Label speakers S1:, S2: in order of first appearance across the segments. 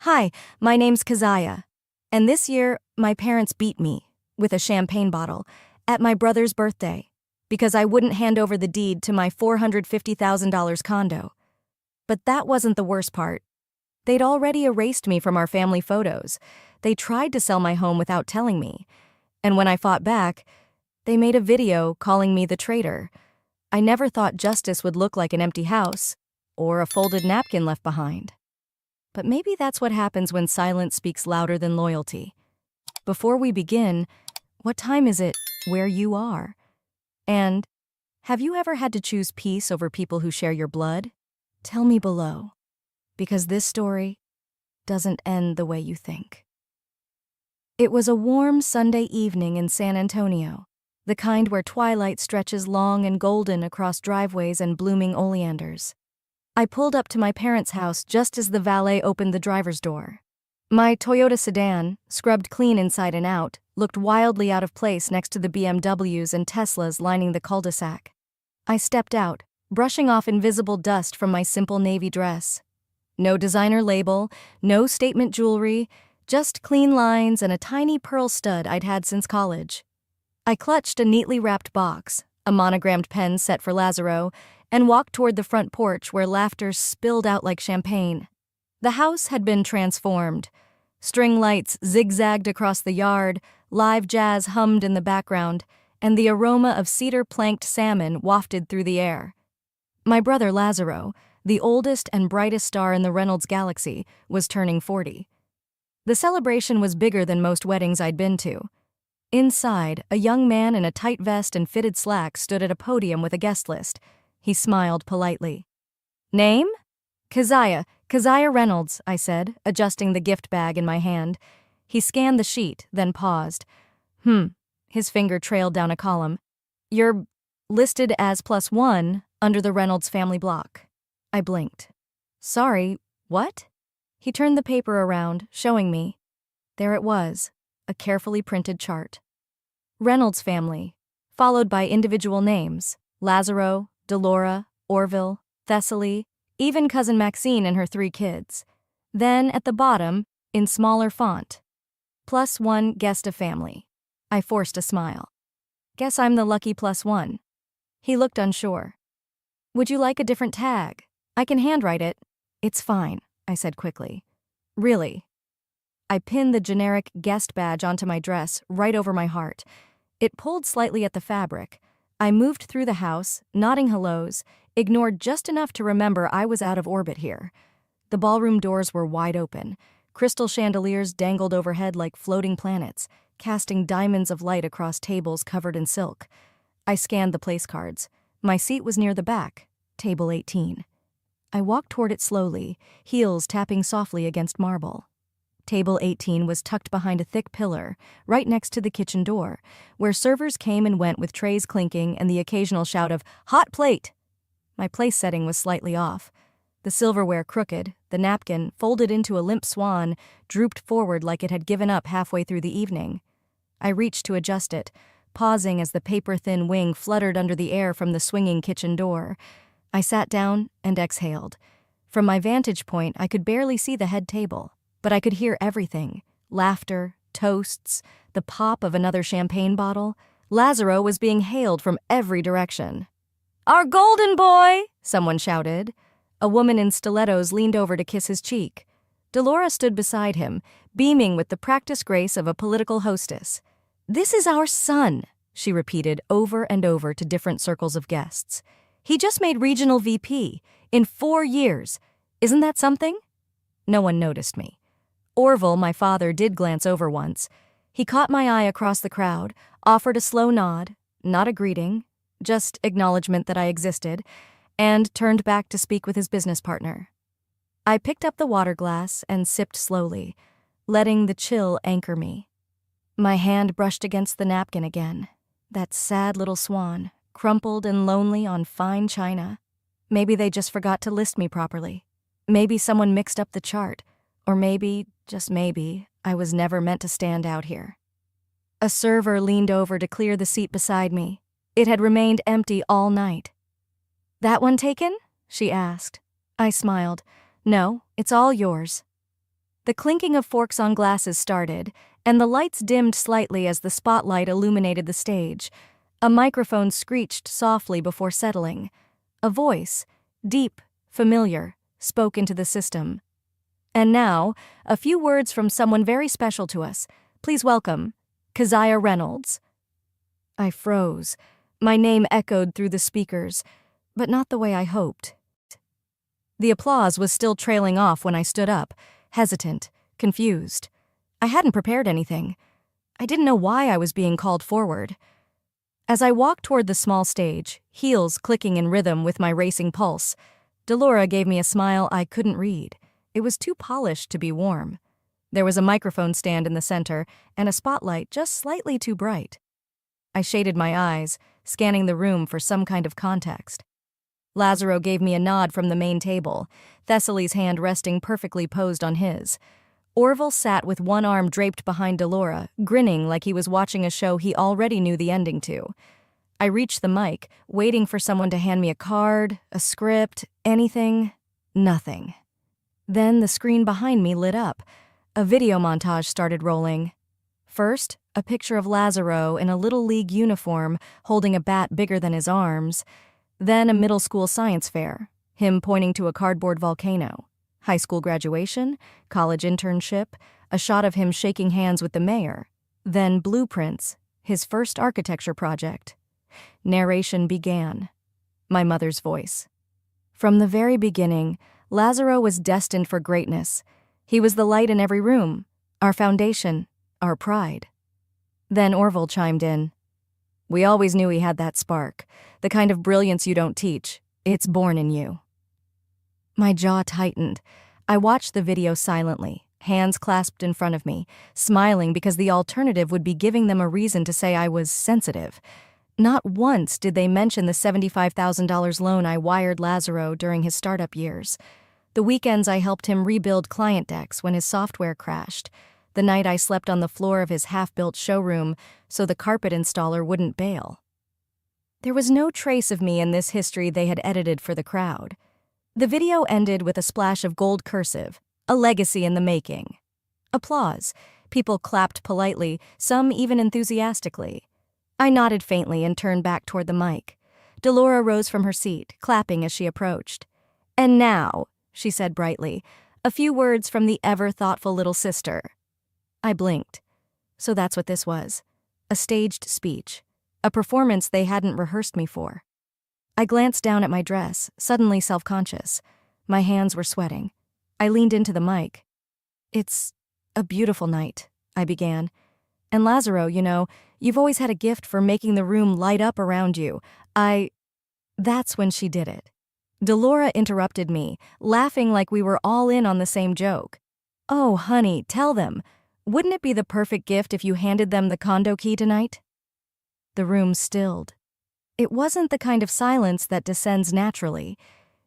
S1: Hi, my name's Keziah, and this year my parents beat me, with a champagne bottle, at my brother's birthday, because I wouldn't hand over the deed to my $450,000 condo. But that wasn't the worst part. They'd already erased me from our family photos. They tried to sell my home without telling me, and when I fought back, they made a video calling me the traitor. I never thought justice would look like an empty house, or a folded napkin left behind. But maybe that's what happens when silence speaks louder than loyalty. Before we begin, what time is it where you are? And have you ever had to choose peace over people who share your blood? Tell me below, because this story doesn't end the way you think. It was a warm Sunday evening in San Antonio, the kind where twilight stretches long and golden across driveways and blooming oleanders. I pulled up to my parents' house just as the valet opened the driver's door. My Toyota sedan, scrubbed clean inside and out, looked wildly out of place next to the BMWs and Teslas lining the cul-de-sac. I stepped out, brushing off invisible dust from my simple navy dress. No designer label, no statement jewelry, just clean lines and a tiny pearl stud I'd had since college. I clutched a neatly wrapped box, a monogrammed pen set for Lazaro, and walked toward the front porch where laughter spilled out like champagne. The house had been transformed. String lights zigzagged across the yard, live jazz hummed in the background, and the aroma of cedar-planked salmon wafted through the air. My brother Lazaro, the oldest and brightest star in the Reynolds galaxy, was turning 40. The celebration was bigger than most weddings I'd been to. Inside, a young man in a tight vest and fitted slacks stood at a podium with a guest list. He smiled politely. Name? Keziah Reynolds, I said, adjusting the gift bag in my hand. He scanned the sheet, then paused. His finger trailed down a column. You're listed as +1 under the Reynolds family block. I blinked. Sorry, what? He turned the paper around, showing me. There it was, a carefully printed chart. Reynolds family, followed by individual names, Lazaro, Delora, Orville, Thessaly, even cousin Maxine and her 3 kids. Then, at the bottom, in smaller font, +1 guest of family. I forced a smile. Guess I'm the lucky +1. He looked unsure. Would you like a different tag? I can handwrite it. It's fine, I said quickly. Really? I pinned the generic guest badge onto my dress right over my heart. It pulled slightly at the fabric. I moved through the house, nodding hellos, ignored just enough to remember I was out of orbit here. The ballroom doors were wide open. Crystal chandeliers dangled overhead like floating planets, casting diamonds of light across tables covered in silk. I scanned the place cards. My seat was near the back, table 18. I walked toward it slowly, heels tapping softly against marble. Table 18 was tucked behind a thick pillar, right next to the kitchen door, where servers came and went with trays clinking and the occasional shout of, "Hot plate!" My place setting was slightly off. The silverware crooked, the napkin, folded into a limp swan, drooped forward like it had given up halfway through the evening. I reached to adjust it, pausing as the paper-thin wing fluttered under the air from the swinging kitchen door. I sat down and exhaled. From my vantage point, I could barely see the head table, but I could hear everything. Laughter, toasts, the pop of another champagne bottle. Lazaro was being hailed from every direction. "Our golden boy!" someone shouted. A woman in stilettos leaned over to kiss his cheek. Delora stood beside him, beaming with the practiced grace of a political hostess. "This is our son," she repeated over and over to different circles of guests. "He just made regional VP in 4 years. Isn't that something?" No one noticed me. Orville, my father, did glance over once. He caught my eye across the crowd, offered a slow nod, not a greeting, just acknowledgement that I existed, and turned back to speak with his business partner. I picked up the water glass and sipped slowly, letting the chill anchor me. My hand brushed against the napkin again, that sad little swan, crumpled and lonely on fine china. Maybe they just forgot to list me properly. Maybe someone mixed up the chart. Or maybe, just maybe, I was never meant to stand out here. A server leaned over to clear the seat beside me. It had remained empty all night. "That one taken?" she asked. I smiled. "No, it's all yours." The clinking of forks on glasses started, and the lights dimmed slightly as the spotlight illuminated the stage. A microphone screeched softly before settling. A voice, deep, familiar, spoke into the system. And now, a few words from someone very special to us. Please welcome, Keziah Reynolds. I froze. My name echoed through the speakers, but not the way I hoped. The applause was still trailing off when I stood up, hesitant, confused. I hadn't prepared anything. I didn't know why I was being called forward. As I walked toward the small stage, heels clicking in rhythm with my racing pulse, Delora gave me a smile I couldn't read. It was too polished to be warm. There was a microphone stand in the center and a spotlight just slightly too bright. I shaded my eyes, scanning the room for some kind of context. Lazaro gave me a nod from the main table, Thessaly's hand resting perfectly posed on his. Orville sat with one arm draped behind Delora, grinning like he was watching a show he already knew the ending to. I reached the mic, waiting for someone to hand me a card, a script, anything. Nothing. Then the screen behind me lit up. A video montage started rolling. First, a picture of Lazaro in a Little League uniform holding a bat bigger than his arms. Then a middle school science fair, him pointing to a cardboard volcano. High school graduation, college internship, a shot of him shaking hands with the mayor. Then blueprints, his first architecture project. Narration began. My mother's voice. From the very beginning, Lazaro was destined for greatness. He was the light in every room, our foundation, our pride. Then Orville chimed in. We always knew he had that spark, the kind of brilliance you don't teach. It's born in you. My jaw tightened. I watched the video silently, hands clasped in front of me, smiling because the alternative would be giving them a reason to say I was sensitive. Not once did they mention the $75,000 loan I wired Lazaro during his startup years. The weekends I helped him rebuild client decks when his software crashed. The night I slept on the floor of his half-built showroom so the carpet installer wouldn't bail. There was no trace of me in this history they had edited for the crowd. The video ended with a splash of gold cursive, a legacy in the making. Applause. People clapped politely, some even enthusiastically. I nodded faintly and turned back toward the mic. Delora rose from her seat, clapping as she approached. And now, she said brightly, a few words from the ever-thoughtful little sister. I blinked. So that's what this was. A staged speech. A performance they hadn't rehearsed me for. I glanced down at my dress, suddenly self-conscious. My hands were sweating. I leaned into the mic. It's a beautiful night, I began. And Lazaro, you've always had a gift for making the room light up around you. That's when she did it. Delora interrupted me, laughing like we were all in on the same joke. Oh, honey, tell them. Wouldn't it be the perfect gift if you handed them the condo key tonight? The room stilled. It wasn't the kind of silence that descends naturally.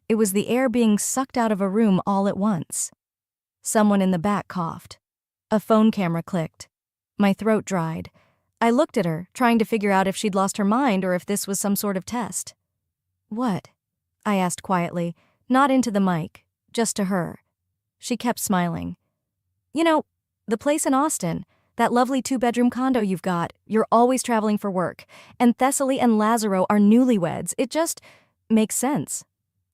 S1: It was the air being sucked out of a room all at once. Someone in the back coughed. A phone camera clicked. My throat dried. I looked at her, trying to figure out if she'd lost her mind or if this was some sort of test. What? I asked quietly, not into the mic, just to her. She kept smiling. The place in Austin, that lovely 2-bedroom condo you've got, you're always traveling for work, and Thessaly and Lazaro are newlyweds. It just makes sense.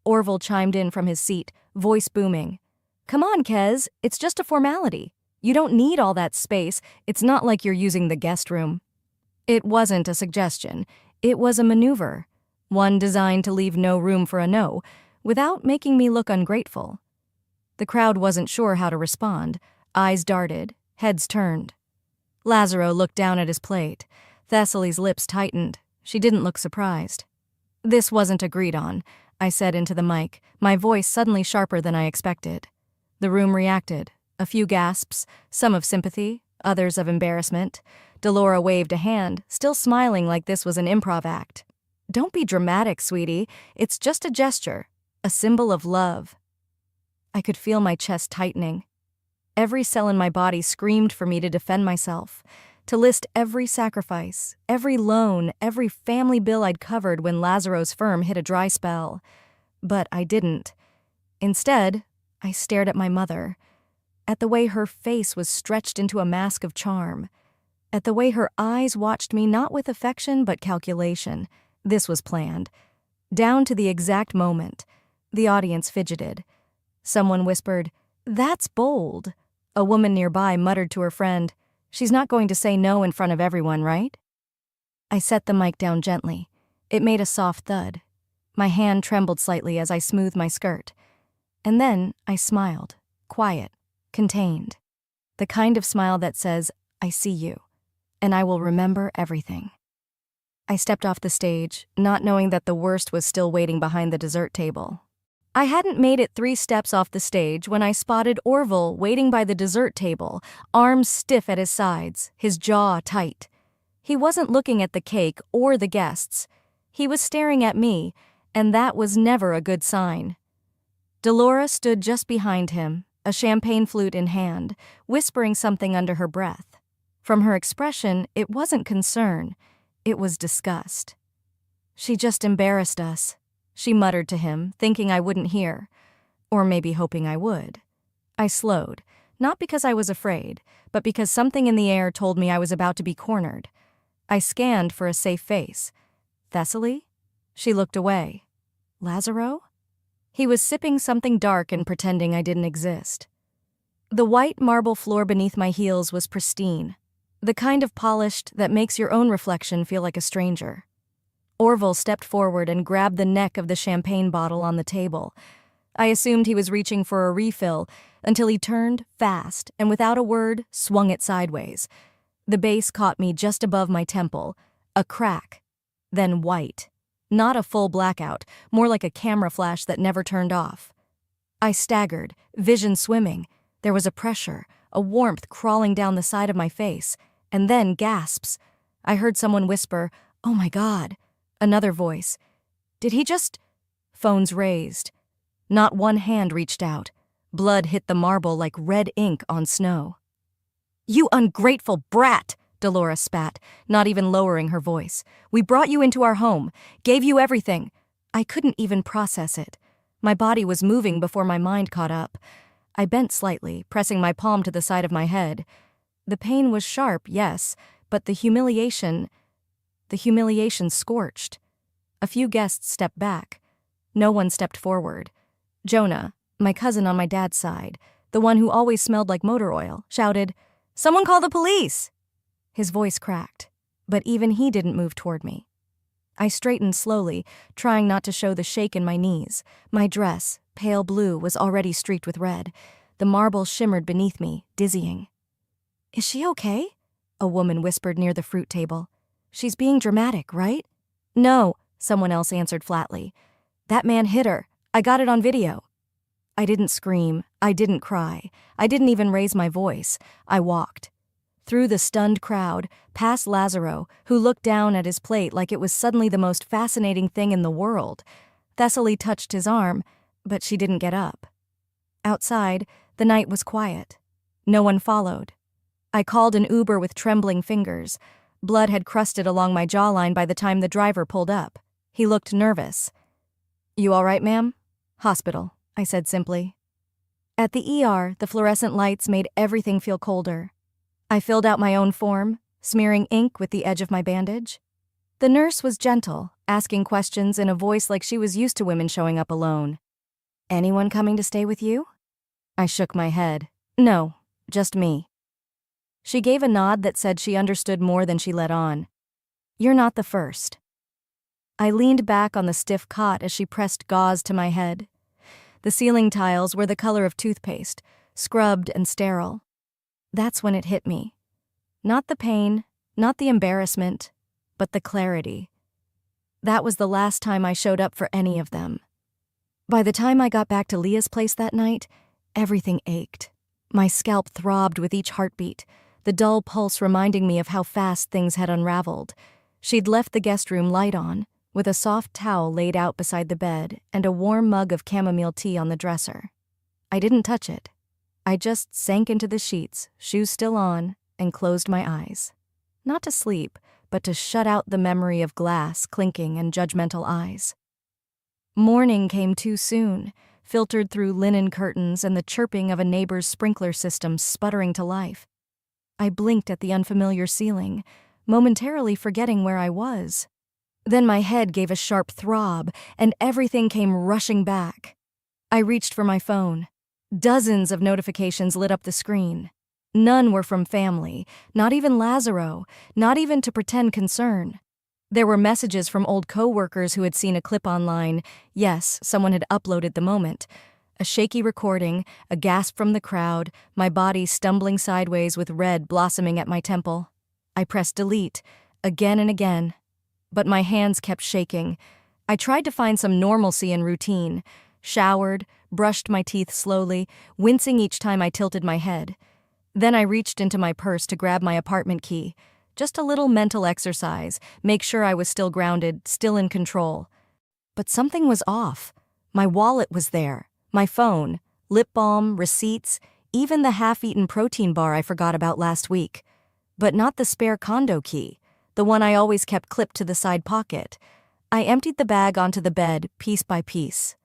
S1: Orville chimed in from his seat, voice booming. Come on, Kez, it's just a formality. You don't need all that space. It's not like you're using the guest room. It wasn't a suggestion. It was a maneuver. One designed to leave no room for a no, without making me look ungrateful. The crowd wasn't sure how to respond. Eyes darted, heads turned. Lazaro looked down at his plate. Thessaly's lips tightened. She didn't look surprised. This wasn't agreed on, I said into the mic, my voice suddenly sharper than I expected. The room reacted. A few gasps, some of sympathy, others of embarrassment. Delora waved a hand, still smiling like this was an improv act. Don't be dramatic, sweetie. It's just a gesture, a symbol of love. I could feel my chest tightening. Every cell in my body screamed for me to defend myself, to list every sacrifice, every loan, every family bill I'd covered when Lazaro's firm hit a dry spell. But I didn't. Instead, I stared at my mother. at the way her face was stretched into a mask of charm, at the way her eyes watched me not with affection but calculation. This was planned. Down to the exact moment. The audience fidgeted. Someone whispered, "That's bold." A woman nearby muttered to her friend, "She's not going to say no in front of everyone, right?" I set the mic down gently. It made a soft thud. My hand trembled slightly as I smoothed my skirt. And then I smiled, quiet, contained. The kind of smile that says, "I see you, and I will remember everything." I stepped off the stage, not knowing that the worst was still waiting behind the dessert table. I hadn't made it 3 steps off the stage when I spotted Orville waiting by the dessert table, arms stiff at his sides, his jaw tight. He wasn't looking at the cake or the guests. He was staring at me, and that was never a good sign. Delora stood just behind him, a champagne flute in hand, whispering something under her breath. From her expression, it wasn't concern. It was disgust. "She just embarrassed us," she muttered to him, thinking I wouldn't hear. Or maybe hoping I would. I slowed, not because I was afraid, but because something in the air told me I was about to be cornered. I scanned for a safe face. Thessaly? She looked away. Lazaro? He was sipping something dark and pretending I didn't exist. The white marble floor beneath my heels was pristine. The kind of polished that makes your own reflection feel like a stranger. Orville stepped forward and grabbed the neck of the champagne bottle on the table. I assumed he was reaching for a refill until he turned fast and without a word swung it sideways. The base caught me just above my temple, a crack, then white. Not a full blackout, more like a camera flash that never turned off. I staggered, vision swimming. There was a pressure, a warmth crawling down the side of my face, and then gasps. I heard someone whisper, "Oh my God." Another voice, "Did he just—" Phones raised. Not one hand reached out. Blood hit the marble like red ink on snow. "You ungrateful brat!" Delora spat, not even lowering her voice. "We brought you into our home, gave you everything." I couldn't even process it. My body was moving before my mind caught up. I bent slightly, pressing my palm to the side of my head. The pain was sharp, yes, but the humiliation scorched. A few guests stepped back. No one stepped forward. Jonah, my cousin on my dad's side, the one who always smelled like motor oil, shouted, "Someone call the police!" His voice cracked, but even he didn't move toward me. I straightened slowly, trying not to show the shake in my knees. My dress, pale blue, was already streaked with red. The marble shimmered beneath me, dizzying. "Is she okay?" a woman whispered near the fruit table. "She's being dramatic, right?" "No," someone else answered flatly. "That man hit her. I got it on video." I didn't scream. I didn't cry. I didn't even raise my voice. I walked. Through the stunned crowd, past Lazaro, who looked down at his plate like it was suddenly the most fascinating thing in the world. Thessaly touched his arm, but she didn't get up. Outside, the night was quiet. No one followed. I called an Uber with trembling fingers. Blood had crusted along my jawline by the time the driver pulled up. He looked nervous. "You all right, ma'am?" "Hospital," I said simply. At the ER, the fluorescent lights made everything feel colder. I filled out my own form, smearing ink with the edge of my bandage. The nurse was gentle, asking questions in a voice like she was used to women showing up alone. "Anyone coming to stay with you?" I shook my head. "No, just me." She gave a nod that said she understood more than she let on. "You're not the first." I leaned back on the stiff cot as she pressed gauze to my head. The ceiling tiles were the color of toothpaste, scrubbed and sterile. That's when it hit me. Not the pain, not the embarrassment, but the clarity. That was the last time I showed up for any of them. By the time I got back to Leah's place that night, everything ached. My scalp throbbed with each heartbeat, the dull pulse reminding me of how fast things had unraveled. She'd left the guest room light on, with a soft towel laid out beside the bed and a warm mug of chamomile tea on the dresser. I didn't touch it. I just sank into the sheets, shoes still on, and closed my eyes. Not to sleep, but to shut out the memory of glass clinking and judgmental eyes. Morning came too soon, filtered through linen curtains and the chirping of a neighbor's sprinkler system sputtering to life. I blinked at the unfamiliar ceiling, momentarily forgetting where I was. Then my head gave a sharp throb, and everything came rushing back. I reached for my phone. Dozens of notifications lit up the screen. None were from family, not even Lazaro, not even to pretend concern. There were messages from old coworkers who had seen a clip online. Yes, someone had uploaded the moment. A shaky recording, a gasp from the crowd, my body stumbling sideways with red blossoming at my temple. I pressed delete, again and again. But my hands kept shaking. I tried to find some normalcy and routine. Showered, brushed my teeth slowly, wincing each time I tilted my head. Then I reached into my purse to grab my apartment key. Just a little mental exercise, make sure I was still grounded, still in control. But something was off. My wallet was there, my phone, lip balm, receipts, even the half-eaten protein bar I forgot about last week. But not the spare condo key, the one I always kept clipped to the side pocket. I emptied the bag onto the bed, piece by piece.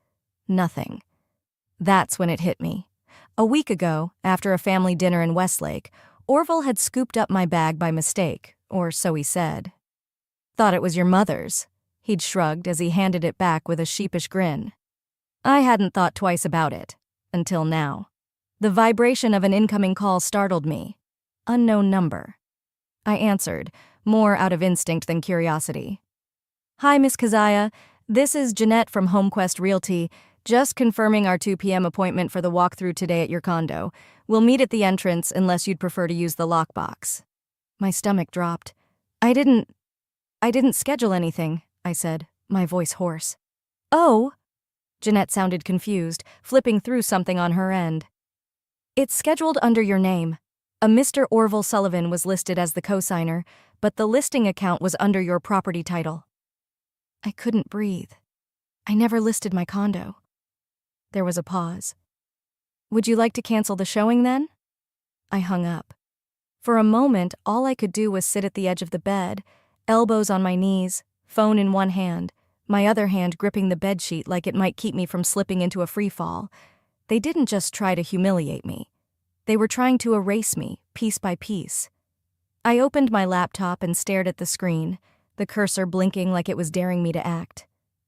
S1: Nothing. That's when it hit me. A week ago, after a family dinner in Westlake, Orville had scooped up my bag by mistake, or so he said. Thought it was your mother's, he'd shrugged as he handed it back with a sheepish grin. I hadn't thought twice about it, until now. The vibration of an incoming call startled me. Unknown number. I answered, more out of instinct than curiosity. Hi, Miss Keziah. This is Jeanette from HomeQuest Realty. Just confirming our 2 p.m. appointment for the walkthrough today at your condo. We'll meet at the entrance unless you'd prefer to use the lockbox. My stomach dropped. I didn't schedule anything, I said, my voice hoarse. Oh? Jeanette sounded confused, flipping through something on her end. It's scheduled under your name. A Mr. Orville Sullivan was listed as the cosigner, but the listing account was under your property title. I couldn't breathe. I never listed my condo. There was a pause. Would you like to cancel the showing then? I hung up. For a moment, all I could do was sit at the edge of the bed, elbows on my knees, phone in one hand, my other hand gripping the bedsheet like it might keep me from slipping into a free fall. They didn't just try to humiliate me. They were trying to erase me, piece by piece. I opened my laptop and stared at the screen, the cursor blinking like it was daring me to act.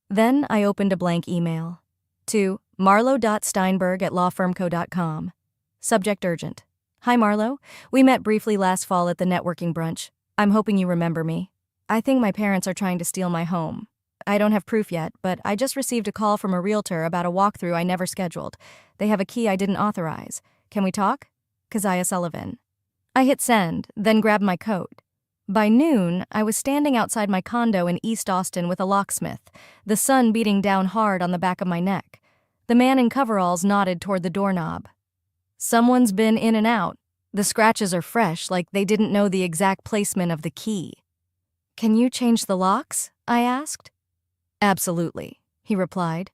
S1: Then I opened a blank email. To marlo.steinberg@lawfirmco.com. Subject urgent. Hi Marlo, we met briefly last fall at the networking brunch. I'm hoping you remember me. I think my parents are trying to steal my home. I don't have proof yet, but I just received a call from a realtor about a walkthrough I never scheduled. They have a key I didn't authorize. Can we talk? Keziah Sullivan. I hit send, then grabbed my coat. By noon, I was standing outside my condo in East Austin with a locksmith, the sun beating down hard on the back of my neck. The man in coveralls nodded toward the doorknob. Someone's been in and out. The scratches are fresh, like they didn't know the exact placement of the key. Can you change the locks? I asked. Absolutely, he replied.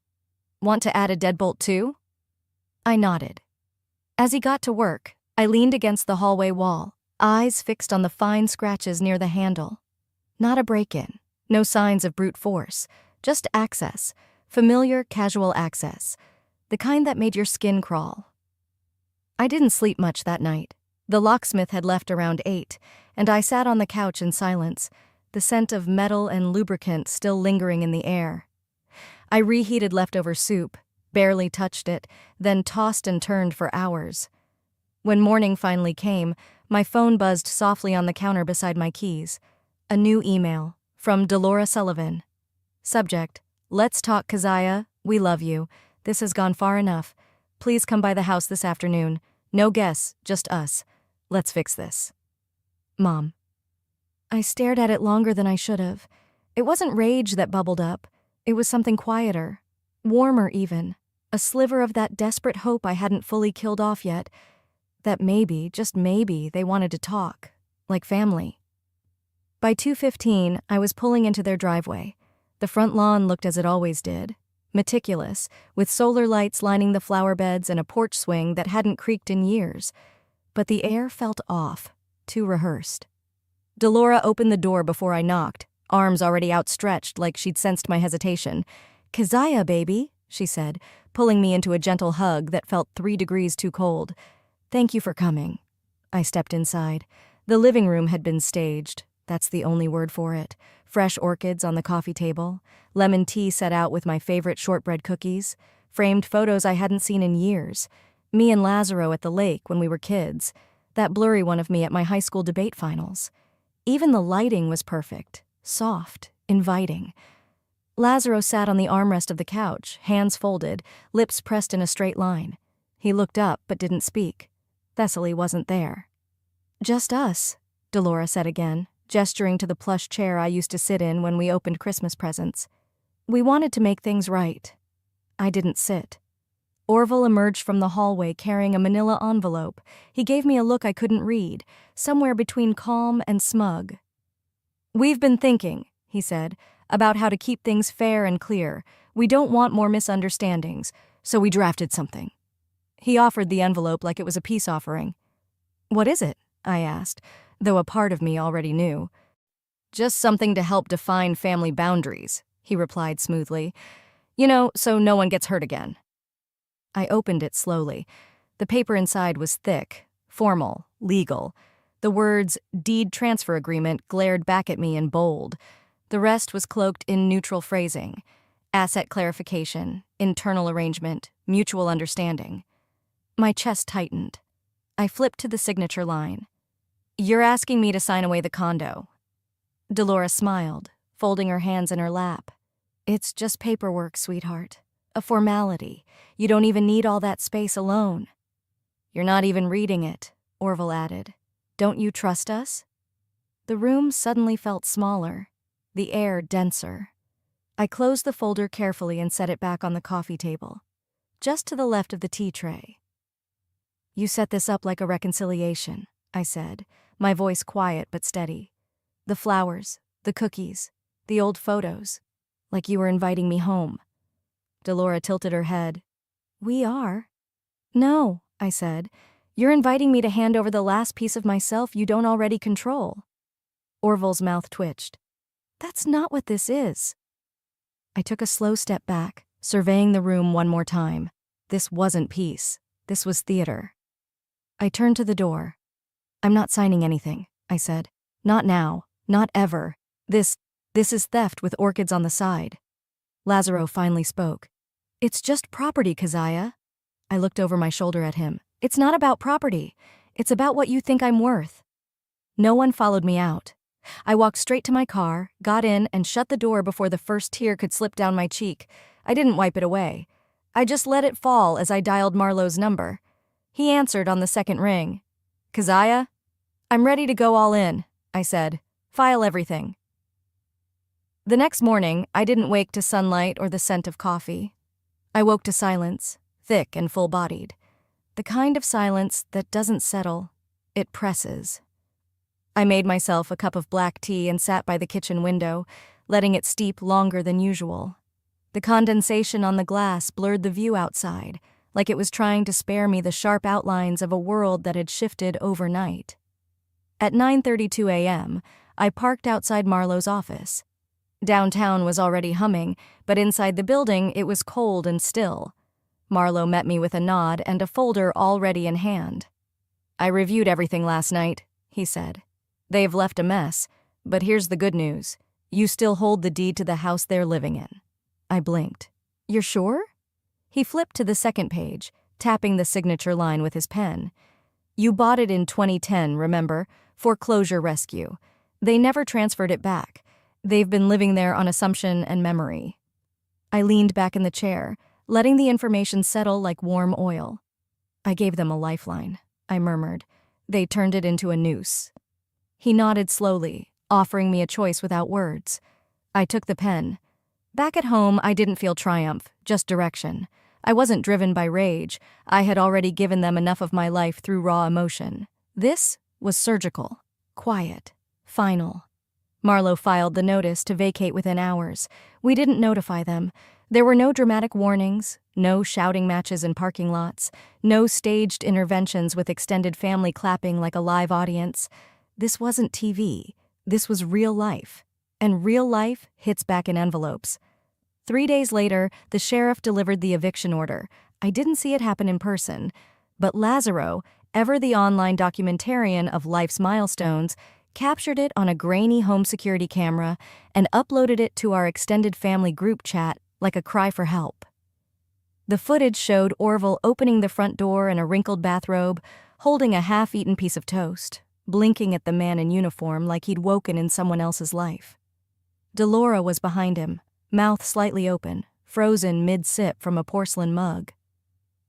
S1: Want to add a deadbolt too? I nodded. As he got to work, I leaned against the hallway wall, eyes fixed on the fine scratches near the handle. Not a break-in, no signs of brute force, just access, familiar, casual access, the kind that made your skin crawl. I didn't sleep much that night. The locksmith had left around 8, and I sat on the couch in silence, the scent of metal and lubricant still lingering in the air. I reheated leftover soup, barely touched it, then tossed and turned for hours. When morning finally came, my phone buzzed softly on the counter beside my keys. A new email from Delora Sullivan. Subject, Let's talk, Keziah. We love you. This has gone far enough. Please come by the house this afternoon. No guests, just us. Let's fix this. Mom. I stared at it longer than I should have. It wasn't rage that bubbled up. It was something quieter, warmer even, a sliver of that desperate hope I hadn't fully killed off yet, that maybe, just maybe, they wanted to talk, like family. By 2:15, I was pulling into their driveway. The front lawn looked as it always did, meticulous, with solar lights lining the flower beds and a porch swing that hadn't creaked in years. But the air felt off, too rehearsed. Delora opened the door before I knocked, arms already outstretched like she'd sensed my hesitation. Keziah, baby, she said, pulling me into a gentle hug that felt 3 degrees too cold. "Thank you for coming." I stepped inside. The living room had been staged. That's the only word for it. Fresh orchids on the coffee table, lemon tea set out with my favorite shortbread cookies, framed photos I hadn't seen in years, me and Lazaro at the lake when we were kids, that blurry one of me at my high school debate finals. Even the lighting was perfect, soft, inviting. Lazaro sat on the armrest of the couch, hands folded, lips pressed in a straight line. He looked up but didn't speak. Thessaly wasn't there. "Just us," Delora said again, gesturing to the plush chair I used to sit in when we opened Christmas presents. "We wanted to make things right." I didn't sit. Orville emerged from the hallway carrying a manila envelope. He gave me a look I couldn't read, somewhere between calm and smug. "We've been thinking," he said, "about how to keep things fair and clear. We don't want more misunderstandings, so we drafted something." He offered the envelope like it was a peace offering. "What is it?" I asked, though a part of me already knew. "Just something to help define family boundaries," he replied smoothly. "You know, so no one gets hurt again." I opened it slowly. The paper inside was thick, formal, legal. The words "deed transfer agreement" glared back at me in bold. The rest was cloaked in neutral phrasing: asset clarification, internal arrangement, mutual understanding. My chest tightened. I flipped to the signature line. "You're asking me to sign away the condo." Delora smiled, folding her hands in her lap. "It's just paperwork, sweetheart. A formality. You don't even need all that space alone." "You're not even reading it," Orville added. "Don't you trust us?" The room suddenly felt smaller, the air denser. I closed the folder carefully and set it back on the coffee table, just to the left of the tea tray. "You set this up like a reconciliation," I said, my voice quiet but steady. "The flowers, the cookies, the old photos, like you were inviting me home." Delora tilted her head. "We are." "No," I said. "You're inviting me to hand over the last piece of myself you don't already control." Orville's mouth twitched. "That's not what this is." I took a slow step back, surveying the room one more time. This wasn't peace. This was theater. I turned to the door. "I'm not signing anything," I said. "Not now. Not ever. This is theft with orchids on the side." Lazaro finally spoke. "It's just property, Keziah." I looked over my shoulder at him. "It's not about property. It's about what you think I'm worth." No one followed me out. I walked straight to my car, got in, and shut the door before the first tear could slip down my cheek. I didn't wipe it away. I just let it fall as I dialed Marlowe's number. He answered on the second ring. "Keziah, I'm ready to go all in," I said. "File everything." The next morning, I didn't wake to sunlight or the scent of coffee. I woke to silence, thick and full-bodied. The kind of silence that doesn't settle, it presses. I made myself a cup of black tea and sat by the kitchen window, letting it steep longer than usual. The condensation on the glass blurred the view outside, like it was trying to spare me the sharp outlines of a world that had shifted overnight. At 9:32 a.m., I parked outside Marlowe's office. Downtown was already humming, but inside the building it was cold and still. Marlowe met me with a nod and a folder already in hand. "I reviewed everything last night," he said. "They've left a mess, but here's the good news. You still hold the deed to the house they're living in." I blinked. "You're sure?" He flipped to the second page, tapping the signature line with his pen. "You bought it in 2010, remember? Foreclosure rescue. They never transferred it back. They've been living there on assumption and memory." I leaned back in the chair, letting the information settle like warm oil. "I gave them a lifeline," I murmured. "They turned it into a noose." He nodded slowly, offering me a choice without words. I took the pen. Back at home, I didn't feel triumph, just direction. I wasn't driven by rage. I had already given them enough of my life through raw emotion. This was surgical, quiet, final. Marlowe filed the notice to vacate within hours. We didn't notify them. There were no dramatic warnings, no shouting matches in parking lots, no staged interventions with extended family clapping like a live audience. This wasn't TV. This was real life. And real life hits back in envelopes. 3 days later, the sheriff delivered the eviction order. I didn't see it happen in person, but Lazaro, ever the online documentarian of life's milestones, captured it on a grainy home security camera and uploaded it to our extended family group chat like a cry for help. The footage showed Orville opening the front door in a wrinkled bathrobe, holding a half-eaten piece of toast, blinking at the man in uniform like he'd woken in someone else's life. Delora was behind him, mouth slightly open, frozen mid-sip from a porcelain mug.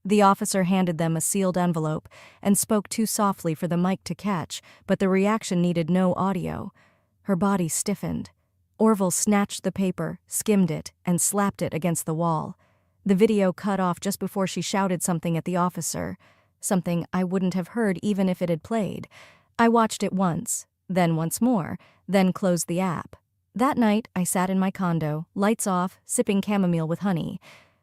S1: The officer handed them a sealed envelope and spoke too softly for the mic to catch, but the reaction needed no audio. Her body stiffened. Orville snatched the paper, skimmed it, and slapped it against the wall. The video cut off just before she shouted something at the officer, something I wouldn't have heard even if it had played. I watched it once, then once more, then closed the app. That night, I sat in my condo, lights off, sipping chamomile with honey.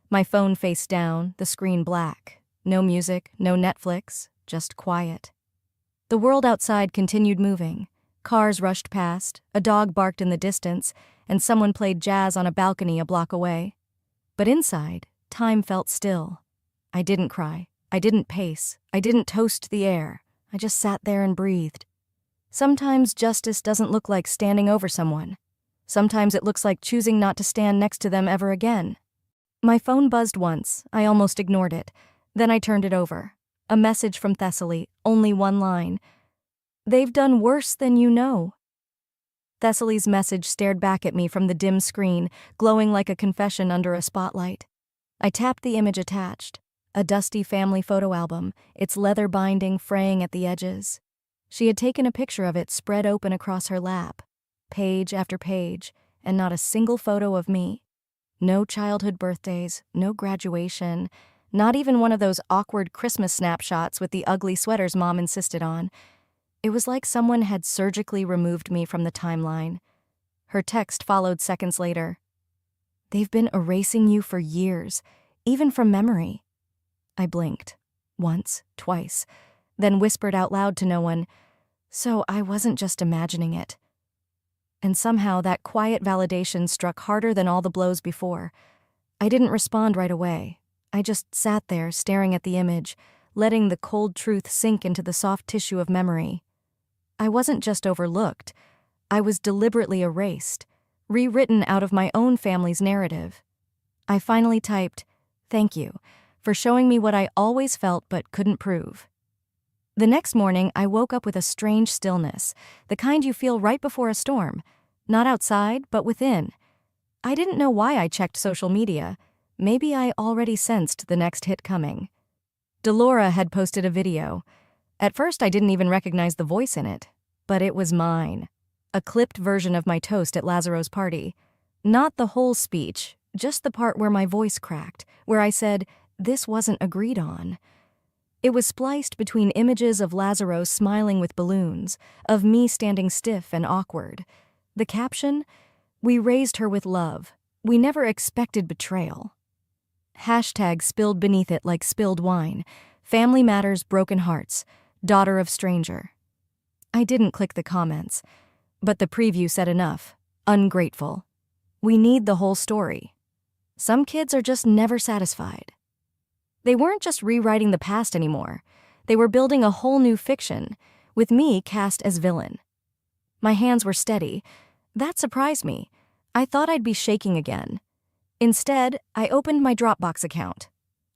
S1: My phone face down, the screen black. No music, no Netflix, just quiet. The world outside continued moving. Cars rushed past, a dog barked in the distance, and someone played jazz on a balcony a block away. But inside, time felt still. I didn't cry. I didn't pace. I didn't toast the air. I just sat there and breathed. Sometimes justice doesn't look like standing over someone. Sometimes it looks like choosing not to stand next to them ever again. My phone buzzed once. I almost ignored it. Then I turned it over. A message from Thessaly, only one line. "They've done worse than you know." Thessaly's message stared back at me from the dim screen, glowing like a confession under a spotlight. I tapped the image attached. A dusty family photo album, its leather binding fraying at the edges. She had taken a picture of it spread open across her lap. Page after page, and not a single photo of me. No childhood birthdays, no graduation, not even one of those awkward Christmas snapshots with the ugly sweaters Mom insisted on. It was like someone had surgically removed me from the timeline. Her text followed seconds later. "They've been erasing you for years, even from memory." I blinked. Once, twice, then whispered out loud to no one, "So I wasn't just imagining it." And somehow that quiet validation struck harder than all the blows before. I didn't respond right away. I just sat there staring at the image, letting the cold truth sink into the soft tissue of memory. I wasn't just overlooked. I was deliberately erased, rewritten out of my own family's narrative. I finally typed, "Thank you for showing me what I always felt but couldn't prove." The next morning, I woke up with a strange stillness, the kind you feel right before a storm. Not outside, but within. I didn't know why I checked social media. Maybe I already sensed the next hit coming. Delora had posted a video. At first, I didn't even recognize the voice in it. But it was mine. A clipped version of my toast at Lazaro's party. Not the whole speech, just the part where my voice cracked, where I said, "This wasn't agreed on." It was spliced between images of Lazaro smiling with balloons, of me standing stiff and awkward. The caption, "We raised her with love. We never expected betrayal." Hashtag spilled beneath it like spilled wine. Family matters, broken hearts. Daughter of stranger. I didn't click the comments, but the preview said enough. Ungrateful. We need the whole story. Some kids are just never satisfied. They weren't just rewriting the past anymore. They were building a whole new fiction, with me cast as villain. My hands were steady. That surprised me. I thought I'd be shaking again. Instead, I opened my Dropbox account.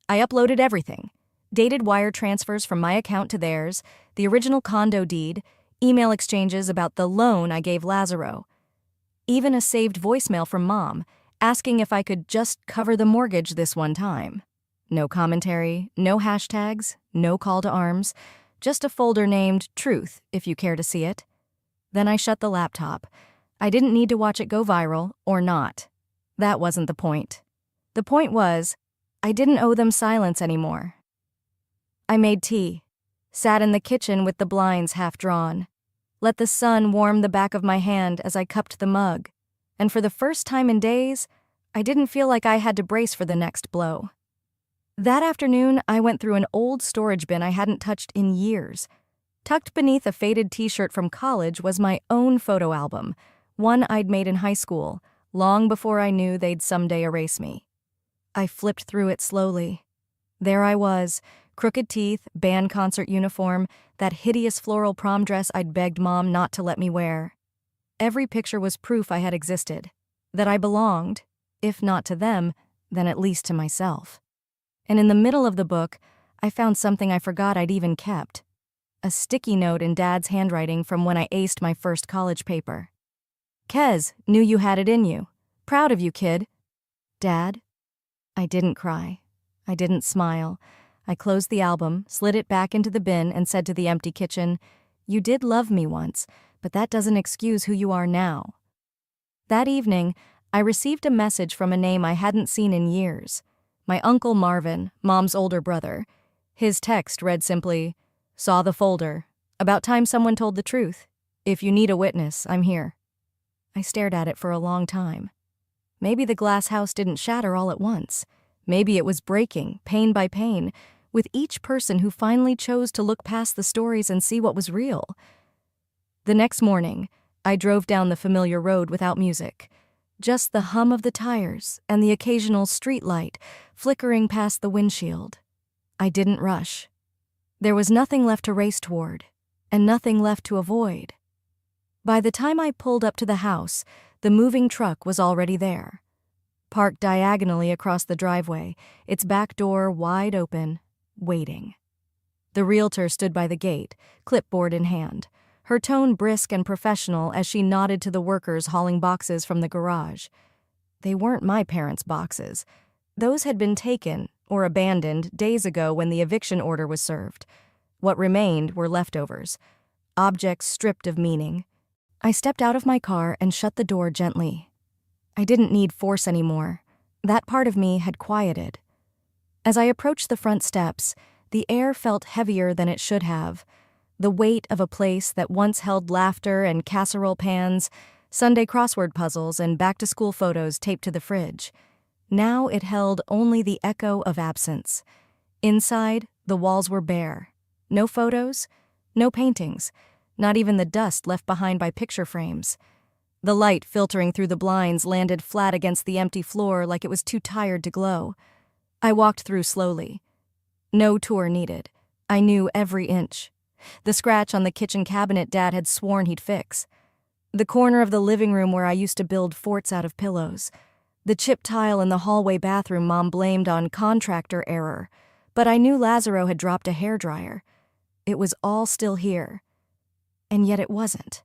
S1: I uploaded everything. Dated wire transfers from my account to theirs, the original condo deed, email exchanges about the loan I gave Lazaro. Even a saved voicemail from Mom, asking if I could just cover the mortgage this one time. No commentary, no hashtags, no call to arms, just a folder named Truth, if you care to see it. Then I shut the laptop. I didn't need to watch it go viral, or not. That wasn't the point. The point was, I didn't owe them silence anymore. I made tea, sat in the kitchen with the blinds half drawn, let the sun warm the back of my hand as I cupped the mug, and for the first time in days, I didn't feel like I had to brace for the next blow. That afternoon, I went through an old storage bin I hadn't touched in years. Tucked beneath a faded t-shirt from college was my own photo album, one I'd made in high school, long before I knew they'd someday erase me. I flipped through it slowly. There I was, crooked teeth, band concert uniform, that hideous floral prom dress I'd begged Mom not to let me wear. Every picture was proof I had existed, that I belonged, if not to them, then at least to myself. And in the middle of the book, I found something I forgot I'd even kept. A sticky note in Dad's handwriting from when I aced my first college paper. "Kez, knew you had it in you. Proud of you, kid." Dad? I didn't cry. I didn't smile. I closed the album, slid it back into the bin, and said to the empty kitchen, "You did love me once, but that doesn't excuse who you are now." That evening, I received a message from a name I hadn't seen in years. My Uncle Marvin, Mom's older brother. His text read simply, "Saw the folder. About time someone told the truth. If you need a witness, I'm here." I stared at it for a long time. Maybe the glass house didn't shatter all at once. Maybe it was breaking, pane by pane, with each person who finally chose to look past the stories and see what was real. The next morning, I drove down the familiar road without music. Just the hum of the tires and the occasional street light flickering past the windshield. I didn't rush. There was nothing left to race toward, and nothing left to avoid. By the time I pulled up to the house, the moving truck was already there. Parked diagonally across the driveway, its back door wide open, waiting. The realtor stood by the gate, clipboard in hand, her tone brisk and professional as she nodded to the workers hauling boxes from the garage. They weren't my parents' boxes. Those had been taken or abandoned days ago when the eviction order was served. What remained were leftovers, objects stripped of meaning. I stepped out of my car and shut the door gently. I didn't need force anymore. That part of me had quieted. As I approached the front steps, the air felt heavier than it should have. The weight of a place that once held laughter and casserole pans, Sunday crossword puzzles, and back-to-school photos taped to the fridge. Now it held only the echo of absence. Inside, the walls were bare. No photos, no paintings, not even the dust left behind by picture frames. The light filtering through the blinds landed flat against the empty floor like it was too tired to glow. I walked through slowly. No tour needed. I knew every inch. The scratch on the kitchen cabinet Dad had sworn he'd fix. The corner of the living room where I used to build forts out of pillows. The chipped tile in the hallway bathroom Mom blamed on contractor error. But I knew Lazaro had dropped a hairdryer. It was all still here. And yet it wasn't.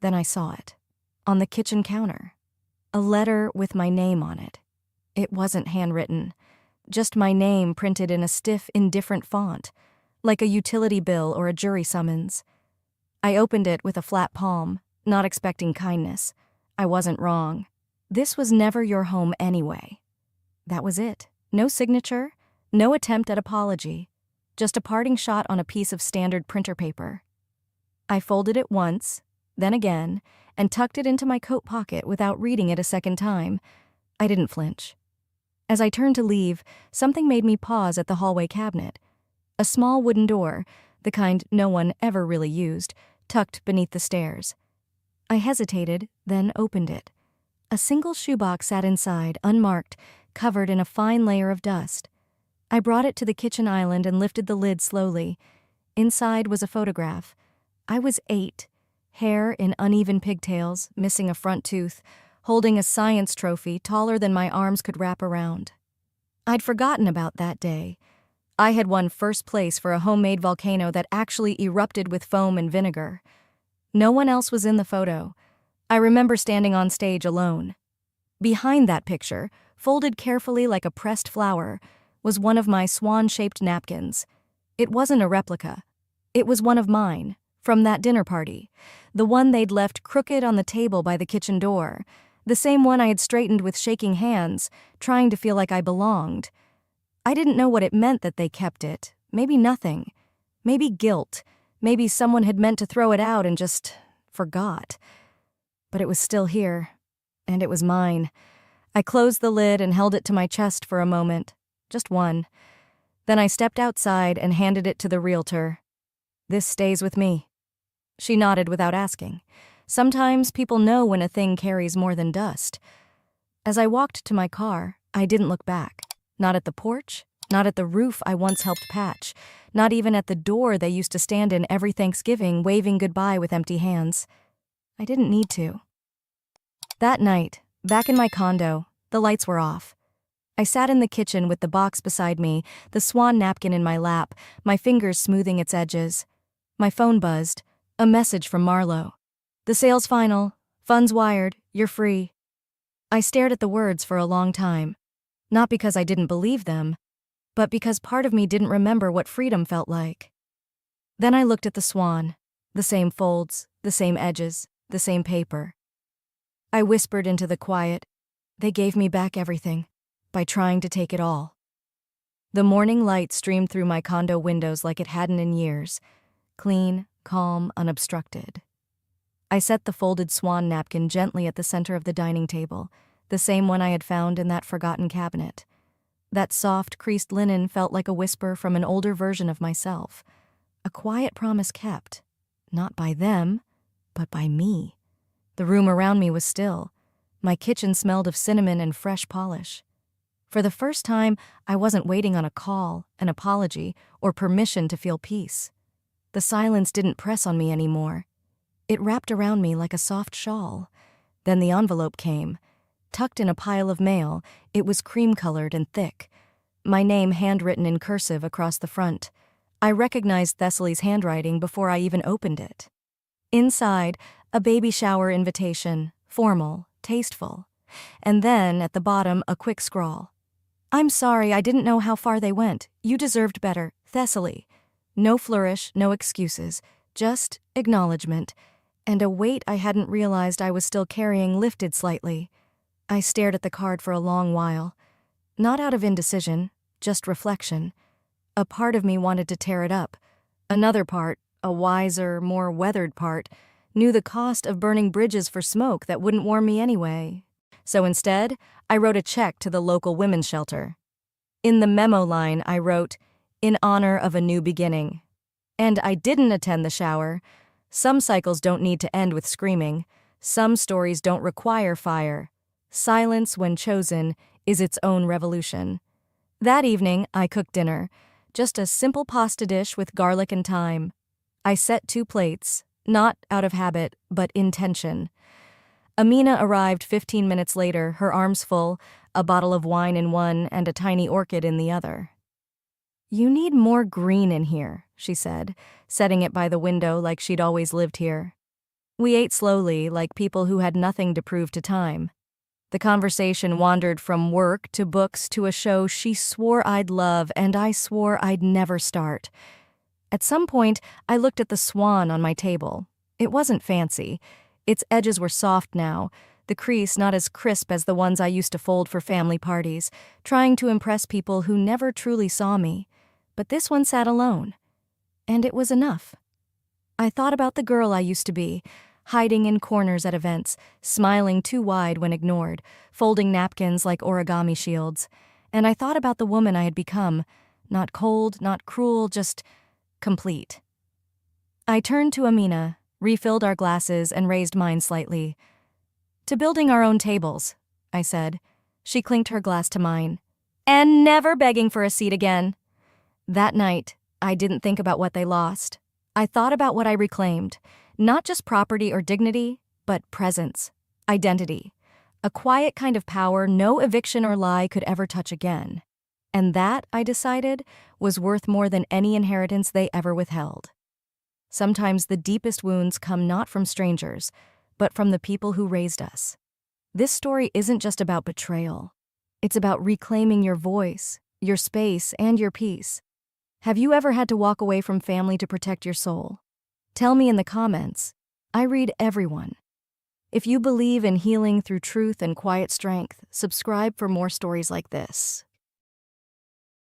S1: Then I saw it. On the kitchen counter. A letter with my name on it. It wasn't handwritten. Just my name printed in a stiff, indifferent font, like a utility bill or a jury summons. I opened it with a flat palm, not expecting kindness. I wasn't wrong. This was never your home anyway. That was it. No signature, no attempt at apology. Just a parting shot on a piece of standard printer paper. I folded it once, then again, and tucked it into my coat pocket without reading it a second time. I didn't flinch. As I turned to leave, something made me pause at the hallway cabinet. A small wooden door, the kind no one ever really used, tucked beneath the stairs. I hesitated, then opened it. A single shoebox sat inside, unmarked, covered in a fine layer of dust. I brought it to the kitchen island and lifted the lid slowly. Inside was a photograph. I was 8, hair in uneven pigtails, missing a front tooth, holding a science trophy taller than my arms could wrap around. I'd forgotten about that day. I had won first place for a homemade volcano that actually erupted with foam and vinegar. No one else was in the photo. I remember standing on stage alone. Behind that picture, folded carefully like a pressed flower, was one of my swan-shaped napkins. It wasn't a replica. It was one of mine, from that dinner party, the one they'd left crooked on the table by the kitchen door, the same one I had straightened with shaking hands, trying to feel like I belonged. I didn't know what it meant that they kept it. Maybe nothing. Maybe guilt. Maybe someone had meant to throw it out and just forgot. But it was still here, and it was mine. I closed the lid and held it to my chest for a moment. Just one. Then I stepped outside and handed it to the realtor. "This stays with me." She nodded without asking. Sometimes people know when a thing carries more than dust. As I walked to my car, I didn't look back. Not at the porch, not at the roof I once helped patch, not even at the door they used to stand in every Thanksgiving waving goodbye with empty hands. I didn't need to. That night, back in my condo, the lights were off. I sat in the kitchen with the box beside me, the swan napkin in my lap, my fingers smoothing its edges. My phone buzzed, a message from Marlo. "The sale's final, funds wired, you're free." I stared at the words for a long time, not because I didn't believe them, but because part of me didn't remember what freedom felt like. Then I looked at the swan, the same folds, the same edges, the same paper. I whispered into the quiet, "They gave me back everything, by trying to take it all." The morning light streamed through my condo windows like it hadn't in years, clean, calm, unobstructed. I set the folded swan napkin gently at the center of the dining table, the same one I had found in that forgotten cabinet. That soft, creased linen felt like a whisper from an older version of myself, a quiet promise kept, not by them, but by me. The room around me was still. My kitchen smelled of cinnamon and fresh polish. For the first time, I wasn't waiting on a call, an apology, or permission to feel peace. The silence didn't press on me anymore. It wrapped around me like a soft shawl. Then the envelope came. Tucked in a pile of mail, it was cream-colored and thick. My name handwritten in cursive across the front. I recognized Thessaly's handwriting before I even opened it. Inside, a baby shower invitation, formal, tasteful. And then, at the bottom, a quick scrawl. "I'm sorry, I didn't know how far they went. You deserved better. Thessaly." No flourish, no excuses, just acknowledgement. And a weight I hadn't realized I was still carrying lifted slightly. I stared at the card for a long while. Not out of indecision, just reflection. A part of me wanted to tear it up. Another part, a wiser, more weathered part, knew the cost of burning bridges for smoke that wouldn't warm me anyway. So instead, I wrote a check to the local women's shelter. In the memo line, I wrote, "In honor of a new beginning." And I didn't attend the shower. Some cycles don't need to end with screaming. Some stories don't require fire. Silence, when chosen, is its own revolution. That evening, I cooked dinner. Just a simple pasta dish with garlic and thyme. I set 2 plates, not out of habit, but intention. Amina arrived 15 minutes later, her arms full, a bottle of wine in one and a tiny orchid in the other. "You need more green in here," she said, setting it by the window like she'd always lived here. We ate slowly, like people who had nothing to prove to time. The conversation wandered from work to books to a show she swore I'd love and I swore I'd never start. At some point, I looked at the swan on my table. It wasn't fancy. Its edges were soft now, the crease not as crisp as the ones I used to fold for family parties, trying to impress people who never truly saw me. But this one sat alone. And it was enough. I thought about the girl I used to be, hiding in corners at events, smiling too wide when ignored, folding napkins like origami shields. And I thought about the woman I had become, not cold, not cruel, just complete. I turned to Amina, refilled our glasses, and raised mine slightly. "To building our own tables," I said. She clinked her glass to mine. "And never begging for a seat again." That night, I didn't think about what they lost. I thought about what I reclaimed, not just property or dignity, but presence, identity, a quiet kind of power no eviction or lie could ever touch again. And that, I decided, was worth more than any inheritance they ever withheld. Sometimes the deepest wounds come not from strangers, but from the people who raised us. This story isn't just about betrayal. It's about reclaiming your voice, your space, and your peace. Have you ever had to walk away from family to protect your soul? Tell me in the comments. I read everyone. If you believe in healing through truth and quiet strength, subscribe for more stories like this.